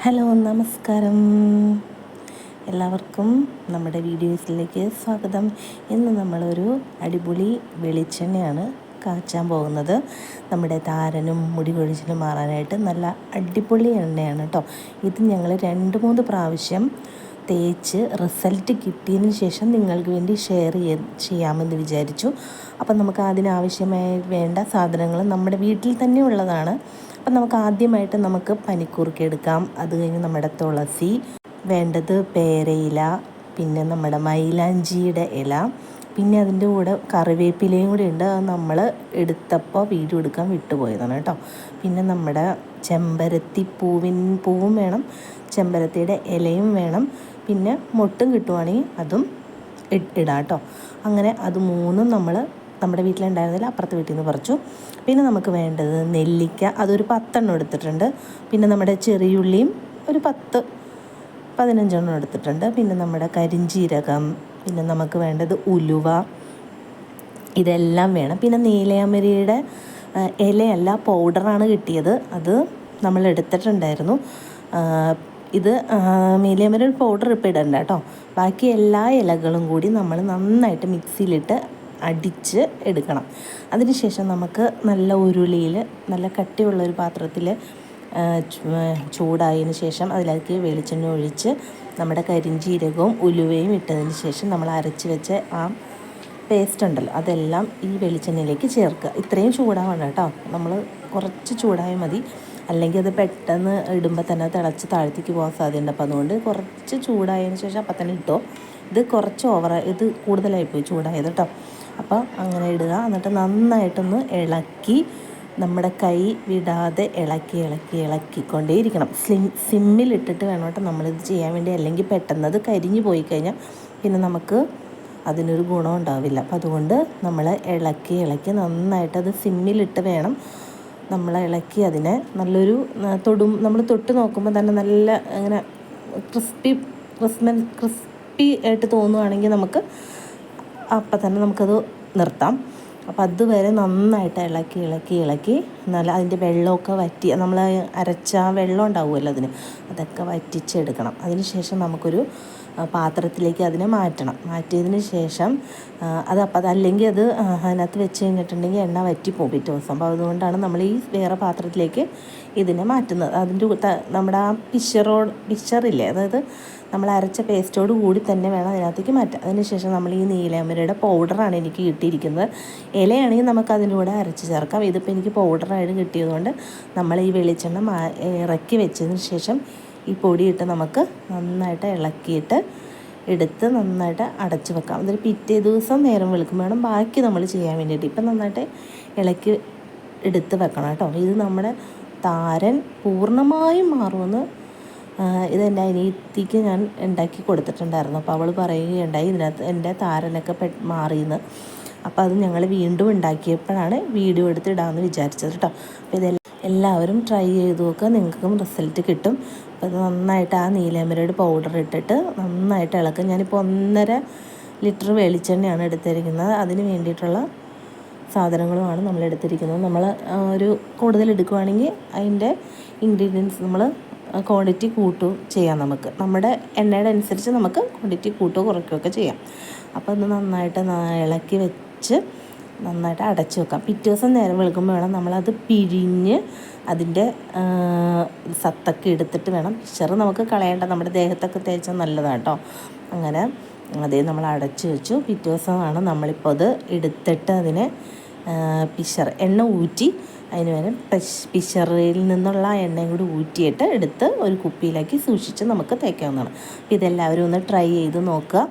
Hello, നമസ്കാരം. എല്ലാവർക്കും നമ്മുടെ വീഡിയോസിലേക്ക് സ്വാഗതം. ഇന്ന് നമ്മളൊരു അടിപൊളി വെളിച്ചെണ്ണയാണ് കാച്ചാൻ പോകുന്നത്. നമ്മുടെ താരനും മുടി കൊഴിച്ചിലും മാറാനായിട്ട് നല്ല അടിപൊളി എണ്ണയാണ് കേട്ടോ. ഇത് ഞങ്ങൾ 2-3 പ്രാവശ്യം തേച്ച് റിസൾട്ട് കിട്ടിയതിന് ശേഷം നിങ്ങൾക്ക് വേണ്ടി ഷെയർ ചെയ്യാമെന്ന് വിചാരിച്ചു. അപ്പം നമുക്ക് അതിനാവശ്യമായി വേണ്ട സാധനങ്ങൾ നമ്മുടെ വീട്ടിൽ തന്നെ ഉള്ളതാണ്. അപ്പം നമുക്ക് ആദ്യമായിട്ട് നമുക്ക് പനിക്കൂർക്ക എടുക്കാം. അത് കഴിഞ്ഞ് നമ്മുടെ തുളസി, വേണ്ടത് പേരയില, പിന്നെ നമ്മുടെ മൈലാഞ്ചിയുടെ ഇല, പിന്നെ അതിൻ്റെ കൂടെ കറിവേപ്പിലയും കൂടി ഉണ്ട്. അത് നമ്മൾ എടുത്തപ്പോൾ വീഡിയോ എടുക്കാൻ വിട്ടുപോയതാണ് കേട്ടോ. പിന്നെ നമ്മുടെ ചെമ്പരത്തി പൂവും വേണം, ചെമ്പരത്തിയുടെ ഇലയും വേണം, പിന്നെ മൊട്ടും കിട്ടുവാണെങ്കിൽ അതും ഇടാം കേട്ടോ. അങ്ങനെ അത് 3 നമ്മൾ നമ്മുടെ വീട്ടിലുണ്ടായിരുന്നില്ല, അപ്പുറത്തെ വീട്ടിൽ നിന്ന് പറിച്ചു. പിന്നെ നമുക്ക് വേണ്ടത് നെല്ലിക്ക, അതൊരു 10 എണ്ണം എടുത്തിട്ടുണ്ട്. പിന്നെ നമ്മുടെ ചെറിയുള്ളിയും ഒരു 10-15 എണ്ണം എടുത്തിട്ടുണ്ട്. പിന്നെ നമ്മുടെ കരിഞ്ജീരകം, പിന്നെ നമുക്ക് വേണ്ടത് ഉലുവ, ഇതെല്ലാം വേണം. പിന്നെ നീലയമരിയുടെ ഇലയല്ല, പൗഡറാണ് കിട്ടിയത്, അത് നമ്മൾ എടുത്തിട്ടുണ്ടായിരുന്നു. ഇത് നീലയമരി പൗഡർ ഇപ്പോൾ ഇടണ്ട കേട്ടോ. ബാക്കി എല്ലാ ഇലകളും കൂടി നമ്മൾ നന്നായിട്ട് മിക്സിയിലിട്ട് അടിച്ച് എടുക്കണം. അതിനുശേഷം നമുക്ക് നല്ല ഉരുളിയിൽ, നല്ല കട്ടിയുള്ളൊരു പാത്രത്തിൽ ചൂടായതിന് ശേഷം അതിലേക്ക് വെളിച്ചെണ്ണ ഒഴിച്ച് നമ്മുടെ കരിഞ്ജീരകവും ഉലുവയും ഇട്ടതിന് ശേഷം നമ്മൾ അരച്ച് വെച്ച ആ പേസ്റ്റ് ഉണ്ടല്ലോ, അതെല്ലാം ഈ വെളിച്ചെണ്ണയിലേക്ക് ചേർക്കുക. ഇത്രയും ചൂടാവണം കേട്ടോ, നമ്മൾ കുറച്ച് ചൂടായാൽ മതി, അല്ലെങ്കിൽ അത് പെട്ടെന്ന് ഇടുമ്പോൾ തന്നെ തിളച്ച് താഴത്തേക്ക് പോകാൻ സാധ്യതയുണ്ട്. അപ്പോൾ അതുകൊണ്ട് കുറച്ച് ചൂടായതിന് ശേഷം അപ്പം തന്നെ ഇട്ടോ. ഇത് കുറച്ച് ഇത് കൂടുതലായിപ്പോയി ചൂടായത് കേട്ടോ. അപ്പോൾ അങ്ങനെ ഇടുക. എന്നിട്ട് നന്നായിട്ടൊന്ന് ഇളക്കി, നമ്മുടെ കൈ വിടാതെ ഇളക്കിക്കൊണ്ടേയിരിക്കണം. സിമ്മിലിട്ടിട്ട് വേണം കേട്ടോ നമ്മളിത് ചെയ്യാൻ വേണ്ടി. അല്ലെങ്കിൽ പെട്ടെന്ന് അത് കരിഞ്ഞു പോയി കഴിഞ്ഞാൽ പിന്നെ നമുക്ക് അതിനൊരു ഗുണം ഉണ്ടാവില്ല. അപ്പം അതുകൊണ്ട് നമ്മൾ ഇളക്കി നന്നായിട്ടത് സിമ്മിലിട്ട് വേണം നമ്മൾ ഇളക്കി അതിനെ നല്ലൊരു നമ്മൾ തൊട്ട് നോക്കുമ്പോൾ തന്നെ നല്ല ഇങ്ങനെ ക്രിസ്പി ആയിട്ട് തോന്നുകയാണെങ്കിൽ നമുക്ക് അപ്പം തന്നെ നമുക്കത് നിർത്താം. അപ്പോൾ അതുവരെ നന്നായിട്ട് ഇളക്കി നല്ല അതിൻ്റെ വെള്ളമൊക്കെ വറ്റി, നമ്മൾ അരച്ച വെള്ളം ഉണ്ടാവുമല്ലോ അതിന്, അതൊക്കെ വറ്റിച്ചെടുക്കണം. അതിന് ശേഷം നമുക്കൊരു പാത്രത്തിലേക്ക് അതിനെ മാറ്റിയതിന് ശേഷം അല്ലെങ്കിൽ അത് അതിനകത്ത് വെച്ച് കഴിഞ്ഞിട്ടുണ്ടെങ്കിൽ എണ്ണ വറ്റിപ്പോകും പിറ്റേ ദിവസം. അപ്പോൾ അതുകൊണ്ടാണ് നമ്മൾ ഈ വേറെ പാത്രത്തിലേക്ക് ഇതിനെ മാറ്റുന്നത്. അതിൻ്റെ നമ്മുടെ ആ പിക്ചറില്ലേ, അതായത് നമ്മൾ അരച്ച പേസ്റ്റോട് കൂടി തന്നെ വേണം അതിനകത്തേക്ക് മാറ്റാം. അതിനുശേഷം നമ്മൾ ഈ നീലയമരിയുടെ പൗഡറാണ് എനിക്ക് കിട്ടിയിരിക്കുന്നത്. ഇലയാണെങ്കിൽ നമുക്ക് അതിൻ്റെ കൂടെ അരച്ച് ചേർക്കാം. ഇതിപ്പോൾ എനിക്ക് പൗഡറായിട്ട് കിട്ടിയതുകൊണ്ട് നമ്മൾ ഈ വെളിച്ചെണ്ണ ഇറക്കി വെച്ചതിന് ശേഷം ഈ പൊടിയിട്ട് നമുക്ക് നന്നായിട്ട് ഇളക്കിയിട്ട് എടുത്ത് നന്നായിട്ട് അടച്ച് വെക്കാം. എന്നിട്ട് പിറ്റേ ദിവസം നേരം വെളുക്കും വേണം ബാക്കി നമ്മൾ ചെയ്യാൻ വേണ്ടിയിട്ട്. ഇപ്പം നന്നായിട്ട് ഇളക്കി എടുത്ത് വെക്കണം കേട്ടോ. ഇത് നമ്മുടെ താരൻ പൂർണ്ണമായും മാറുമെന്ന് ഇതെൻ്റെ അനിയത്തിക്ക് ഞാൻ ഉണ്ടാക്കി കൊടുത്തിട്ടുണ്ടായിരുന്നു. അപ്പോൾ അവൾ പറയുകയുണ്ടായി ഇതിനകത്ത് എൻ്റെ താരനൊക്കെ മാറിയെന്ന്. അപ്പോൾ അത് ഞങ്ങൾ വീണ്ടും ഉണ്ടാക്കിയപ്പോഴാണ് വീഡിയോ എടുത്ത് ഇടാമെന്ന് വിചാരിച്ചത് കേട്ടോ. അപ്പോൾ ഇതെല്ലാം എല്ലാവരും ട്രൈ ചെയ്ത് നോക്കുക, നിങ്ങൾക്കും റിസൾട്ട് കിട്ടും. അപ്പോൾ ഇത് നന്നായിട്ട് ആ നീലയമരിയുടെ പൗഡർ ഇട്ടിട്ട് നന്നായിട്ട് ഇളക്കുക. ഞാനിപ്പോൾ 1.5 ലിറ്റർ വെളിച്ചെണ്ണയാണ് എടുത്തിരിക്കുന്നത്. അതിന് വേണ്ടിയിട്ടുള്ള സാധനങ്ങളുമാണ് നമ്മൾ എടുത്തിരിക്കുന്നത്. നമ്മൾ ഒരു കൂടുതൽ എടുക്കുകയാണെങ്കിൽ അതിൻ്റെ ഇൻഗ്രീഡിയൻസ് നമ്മൾ ക്വാണ്ടിറ്റി കൂട്ടുകയും ചെയ്യാം. നമ്മുടെ എണ്ണയുടെ അനുസരിച്ച് നമുക്ക് ക്വാണ്ടിറ്റി കൂട്ടുകയോ കുറയ്ക്കുകയൊക്കെ ചെയ്യാം. അപ്പോൾ ഇത് നന്നായിട്ട് ഇളക്കി വെച്ച് നന്നായിട്ട് അടച്ച് വെക്കാം. പിറ്റേ ദിവസം നേരം വെളുക്കുമ്പോൾ വേണം നമ്മളത് പിഴിഞ്ഞ് അതിൻ്റെ സത്തൊക്കെ എടുത്തിട്ട് വേണം. പിക്ചർ നമുക്ക് കളയേണ്ട, നമ്മുടെ ദേഹത്തൊക്കെ തേച്ചാൽ നല്ലതാണ് കേട്ടോ. അങ്ങനെ അതേ നമ്മൾ അടച്ച് വെച്ചു. പിറ്റേ ദിവസമാണ് നമ്മളിപ്പോൾ അത് എടുത്തിട്ട് അതിനെ എണ്ണ ഊറ്റി അതിന് വരെ പിശറിൽ നിന്നുള്ള എണ്ണയും കൂടി ഊറ്റിയിട്ട് എടുത്ത് ഒരു കുപ്പിയിലാക്കി സൂക്ഷിച്ച് നമുക്ക് തേക്കാവുന്നതാണ്. ഇതെല്ലാവരും ഒന്ന് ട്രൈ ചെയ്ത് നോക്കുക.